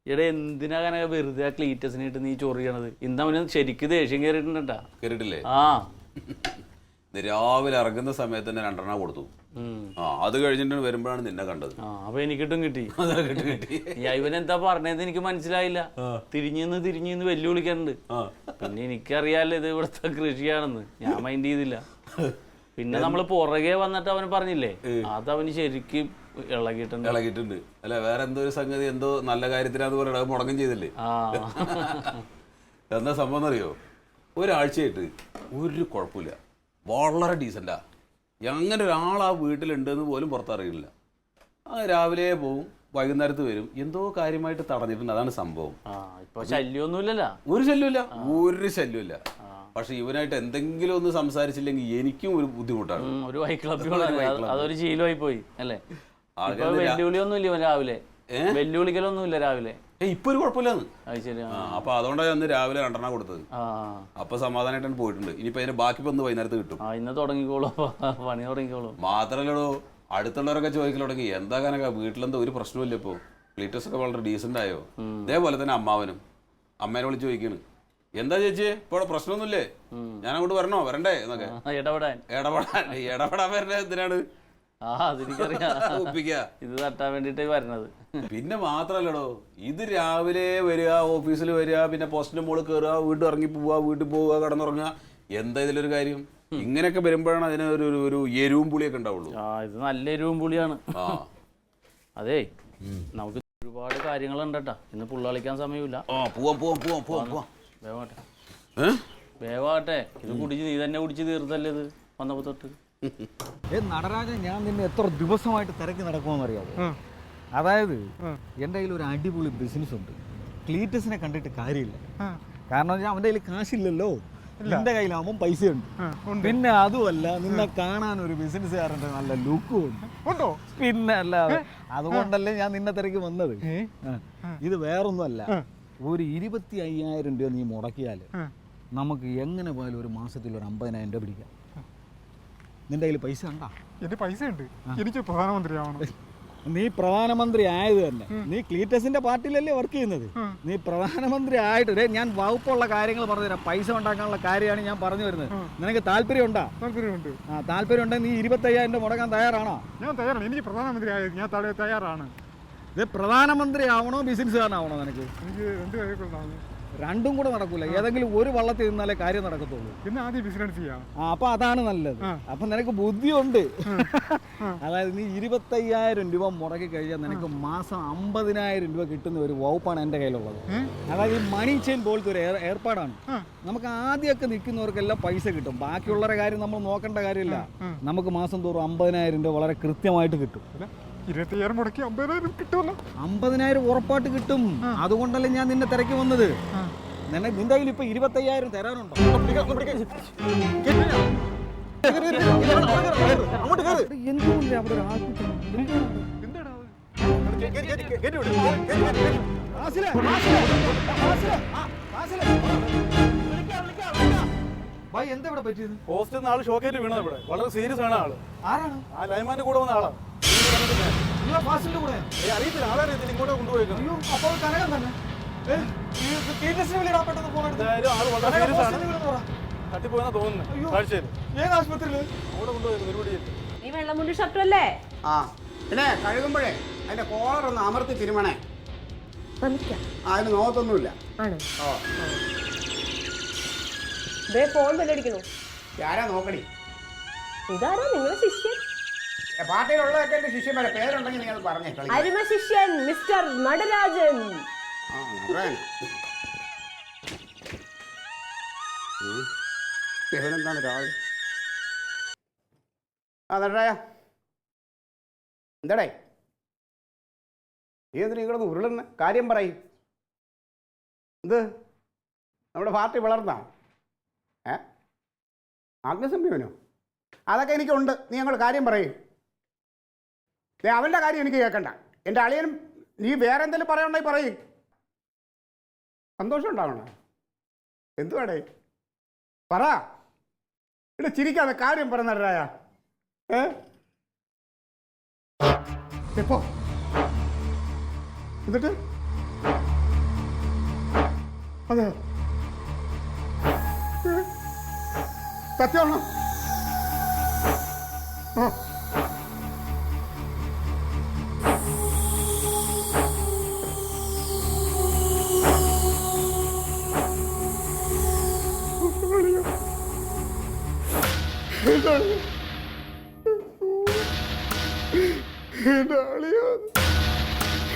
ഇവിടെ എന്തിനാ അങ്ങനെ വെറുതെ ആ ക്ലീറ്റസിനിട്ട് നീ ചൊറിയണത്? ഇന്ന് അവന് ശരിക്കും ദേഷ്യം കയറിയിട്ടുണ്ടാ? കേട്ടിട്ടില്ലേ? ആ രാവിലെ ഇറങ്ങുന്ന സമയത്ത് തന്നെ 2 കൊടുത്തു. അത് കഴിഞ്ഞിട്ട് വരുമ്പോഴാണ് നിന്നെ കണ്ടത്. അപ്പൊ എനിക്കിട്ടും കിട്ടി. ഇവനെന്താ പറഞ്ഞത് എനിക്ക് മനസ്സിലായില്ല. തിരിഞ്ഞിന്ന് വെല്ലുവിളിക്കാറുണ്ട്. പിന്നെ എനിക്കറിയാലോ ഇത് ഇവിടുത്തെ കൃഷിയാണെന്ന്. ഞാൻ മൈൻഡ് ചെയ്തില്ല. പിന്നെ നമ്മള് പുറകെ വന്നിട്ട് അവന് പറഞ്ഞില്ലേ, അതവന് ശരിക്കും ഇളകിയിട്ടുണ്ട്. അല്ല വേറെ എന്തോ ഒരു സംഗതി, എന്തോ നല്ല കാര്യത്തിനാന്ന് പറയണത്, അത് മുടങ്ങും ചെയ്തില്ലേ? എന്താ സംഭവം എന്നറിയോ? ഒരാഴ്ചയായിട്ട് ഒരു കുഴപ്പമില്ല, വളരെ ഡീസൻ്റാ. അങ്ങനെ ഒരാൾ ആ വീട്ടിലുണ്ടെന്ന് പോലും പുറത്തറിയില്ല. രാവിലെ പോവും, വൈകുന്നേരത്ത് വരും. എന്തോ കാര്യമായിട്ട് തടഞ്ഞിട്ടുണ്ട്, അതാണ് സംഭവം. ഇപ്പൊ ശല്യമൊന്നുമില്ലല്ലോ? ഒരു ശല്യമില്ല. പക്ഷെ ഇവനായിട്ട് എന്തെങ്കിലും ഒന്ന് സംസാരിച്ചില്ലെങ്കിൽ എനിക്കും ഒരു ബുദ്ധിമുട്ടാണ്. ഒരു അതൊരു ശീലമായി പോയി അല്ലേ? വെല്ലുവിളിയൊന്നുമില്ല രാവിലെ, വെല്ലുവിളിക്കലൊന്നുമില്ല രാവിലെ. ഇപ്പൊ ഒരു കുഴപ്പമില്ലാന്ന്. അപ്പൊ അതുകൊണ്ടാണ് അന്ന് രാവിലെ 2 കൊടുത്തത്. അപ്പൊ സമാധാനമായിട്ടാണ് പോയിട്ടുണ്ട്. ഇനിയിപ്പോ അതിന്റെ ബാക്കി ഒന്ന് വൈകുന്നേരത്ത് കിട്ടും. ഇന്ന് തുടങ്ങിക്കോളൂ, പണി തുടങ്ങിക്കോളൂ. മാത്രല്ലടോ, അടുത്തുള്ളവരൊക്കെ ചോദിക്കൽ തുടങ്ങി, എന്താ കനക വീട്ടിലെന്താ ഒരു പ്രശ്നമില്ല, ഇപ്പൊ ക്ലീറ്റസ് ഒക്കെ വളരെ ഡീസന്റ് ആയോ? ഇതേപോലെ തന്നെ അമ്മാവനും അമ്മേനെ വിളിച്ച് ചോദിക്കണ്, എന്താ ചേച്ചി ഇപ്പൊ ഇവിടെ പ്രശ്നമൊന്നുമില്ലേ, ഞാൻ അങ്ങോട്ട് വരണ്ടേ എന്നൊക്കെ. ഇടപെടാൻ വരണേ എന്തിനാണ്? ഇത് തട്ടാൻ വേണ്ടിട്ട് വരണത്. പിന്നെ മാത്രല്ലടോ, ഇത് രാവിലെ വരിക, ഓഫീസിൽ വരിക, പിന്നെ പോസ്റ്റിന്റെ മുകളിൽ കയറുക, വീട്ടിൽ ഇറങ്ങി പോവുക, വീട്ടിൽ പോവുക, കിടന്നുറങ്ങുക. എന്താ ഇതിലൊരു കാര്യം? ഇങ്ങനെയൊക്കെ വരുമ്പോഴാണ് അതിന് ഒരു എരിവും പുളിയൊക്കെ ഉണ്ടാവുള്ളൂ. ഇത് നല്ല എരിവും പുളിയാണ്. അതെ, നമുക്ക് ഒരുപാട് കാര്യങ്ങളുണ്ട് കേട്ടാ. ഇന്ന് പുള്ളളിക്കാൻ സമയമില്ല. വേവാട്ടെ. ഇത് കുടിച്ച് നീ തന്നെ കുടിച്ച് തീർത്തല്ലേ ഇത് വന്നപ്പോ തൊട്ട്. നടരാജൻ, ഞാൻ നിന്നെ എത്ര ദിവസമായിട്ട് തിരക്കി നടക്കുമെന്നറിയാമോ? അതായത് എൻ്റെ കയ്യിൽ ഒരു അടിപൊളി ബിസിനസ് ഉണ്ട്. ക്ലീറ്റസിനെ കണ്ടിട്ട് കാര്യമില്ല. കാരണം വെച്ചാൽ അവൻ്റെ കയ്യിൽ കാശില്ലല്ലോ, നിന്റെ കയ്യിലാവുമ്പോൾ പൈസയുണ്ട്. പിന്നെ അതുമല്ല, നിന്നെ കാണാൻ ഒരു ബിസിനസ്സുകാരൻ്റെ നല്ല ലുക്കും ഉണ്ടോ? പിന്നെ അല്ലാതെ അതുകൊണ്ടല്ലേ ഞാൻ നിന്നെ തിരക്കി വന്നത്. ഇത് വേറൊന്നുമല്ല, ഒരു 25,000 രൂപ നീ മുടക്കിയാൽ നമുക്ക് എങ്ങനെ പോയാലും ഒരു മാസത്തിൽ ഒരു 50,000 രൂപ പിടിക്കാം. നിന്റെ കയ്യിൽ പൈസ ഉണ്ടാ? എൻ്റെ പൈസ ഉണ്ട്. എനിക്ക് പ്രധാനമന്ത്രി ആവണം. നീ പ്രധാനമന്ത്രി ആയത് തന്നെ, നീ ക്ലീറ്റസിന്റെ പാർട്ടിയിലല്ലേ വർക്ക് ചെയ്യുന്നത്. നീ പ്രധാനമന്ത്രി ആയിട്ട് ഞാൻ വകുപ്പുള്ള കാര്യങ്ങൾ പറഞ്ഞുതരാം. പൈസ ഉണ്ടാക്കാനുള്ള കാര്യമാണ് ഞാൻ പറഞ്ഞു വരുന്നത്. നിനക്ക് താല്പര്യം ഉണ്ടാ? താല്പര്യമുണ്ട്. താല്പര്യം ഉണ്ടെങ്കിൽ നീ 25,000 രൂപ മുടക്കാൻ തയ്യാറാണോ? ഞാൻ തയ്യാറാണ്. എനിക്ക് പ്രധാനമന്ത്രി ആയത് ഞാൻ തയ്യാറാണ്. ഇത് പ്രധാനമന്ത്രി ആവണോ ബിസിനസ്സുകാരനാവണോ? നിനക്ക് എനിക്ക് 2 കാര്യങ്ങളുണ്ടാവും. രണ്ടും കൂടെ നടക്കൂല. ഏതെങ്കിലും ഒരു വള്ളത്തിൽ നിന്നാലേ കാര്യം നടക്കത്തുള്ളൂ. പിന്നെ ആദ്യം ബിസിനസ് ചെയ്യാം. അപ്പൊ അതാണ് നല്ലത്. അപ്പൊ നിനക്ക് ബുദ്ധിയുണ്ട്. അതായത് നീ 25,000 രൂപ മുടക്കി കഴിഞ്ഞാൽ നിനക്ക് മാസം 50,000 രൂപ കിട്ടുന്ന ഒരു വകുപ്പാണ് എൻ്റെ കയ്യിലുള്ളത്. അതായത് ഈ മണി ചെയിൻ പോലത്തെ ഒരു ഏർപ്പാടാണ്. നമുക്ക് ആദ്യമൊക്കെ നിൽക്കുന്നവർക്കെല്ലാം പൈസ കിട്ടും. ബാക്കിയുള്ളവരുടെ കാര്യം നമ്മൾ നോക്കേണ്ട കാര്യമില്ല. നമുക്ക് മാസം തോറും 50,000 രൂപ വളരെ കൃത്യമായിട്ട് കിട്ടും. 25,000 മുടക്കി 50,000 കിട്ടുമല്ലോ. 50,000 ഉറപ്പായിട്ട് കിട്ടും. അതുകൊണ്ടല്ലേ ഞാൻ നിന്നെ തിരക്കി വന്നത്. നിന്റെ കയ്യിൽ ഇപ്പൊ 25,000 തരാനുണ്ടോ? എന്തുകൊണ്ടില്ല അവിടെ ഒരു ആൾക്കൂട്ടം? എന്താ ഇവിടെ പറ്റിയത്? ഹോസ്റ്റലിൽ ആള് ഷോക്കേറ്റ് വീണത് ഇവിടെ. വളരെ സീരിയസ് ആണ് ആള്. ആരാണ്? ആ ലൈൻമാന്റെ കൂടെ വന്ന ആളാണ്. അറിയത്തില്ല, ആളറിയത്തില്ല. ഇങ്ങോട്ട് കൊണ്ടുപോയിരുന്നു. അപ്പോൾ കനകം തന്നെ തട്ടിപ്പോയെന്നാ തോന്നുന്നു. കാഴ്ചയിൽ ഏത് ആശുപത്രിയില്? അവിടെ കൊണ്ടുപോയിരുന്നു ഒരുപടിയിൽ. നീ വെള്ളമുണ്ടി ഷർട്ടല്ലേ? ആ, പിന്നെ കഴുകുമ്പോഴേ അതിന്റെ കോളർ ഒന്ന് അമർത്തി തിരുമണേ. അതിന് നോത്തൊന്നുമില്ല. ഫോൺ ബെല്ലടിക്കണു. ആരാ നോക്കണി? ഇതാരാ നിങ്ങളെ ശിഷ്യൻ? പാർട്ടിയിലുള്ളതൊക്കെ എന്റെ ശിഷ്യന്മാരെ പേരുണ്ടെങ്കിൽ നിങ്ങൾ പറഞ്ഞേ. അരിമ ശിഷ്യൻ മിസ്റ്റർ നടരാജൻ. ഇവനെന്താണ് രാവിലെ? നടരായ, എന്താടേ നീ എന്തിനാ ഇങ്ങോട്ട് ഉരുളുന്ന? കാര്യം പറയും. എന്ത് നമ്മുടെ പാർട്ടി വളർന്നാ? ആത്മസംയമനോ? അതൊക്കെ എനിക്കുണ്ട്. നീ ഞങ്ങളുടെ കാര്യം പറയും. അവൻ്റെ കാര്യം എനിക്ക് കേൾക്കണ്ട. എൻ്റെ അളിയനും നീ വേറെ എന്തെങ്കിലും പറയണമെങ്കിൽ പറയും. സന്തോഷം ഉണ്ടാവണം. എന്തുവാടേ പറ. ഇവിടെ ചിരിക്കാതെ കാര്യം പറഞ്ഞായ. എപ്പോ എന്നിട്ട് അതെ സത്യമാണോ? ആ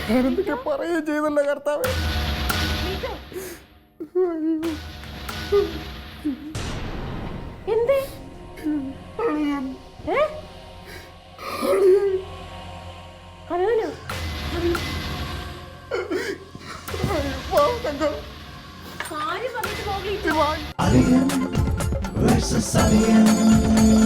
ഞാനെന്തൊക്കെ പറയുകയും ചെയ്തല്ലോ കർത്താവേ. എന്തേ അളിയനോ? കാര്യം പറഞ്ഞിട്ട് പോകലില്ല. Alien versus Alien.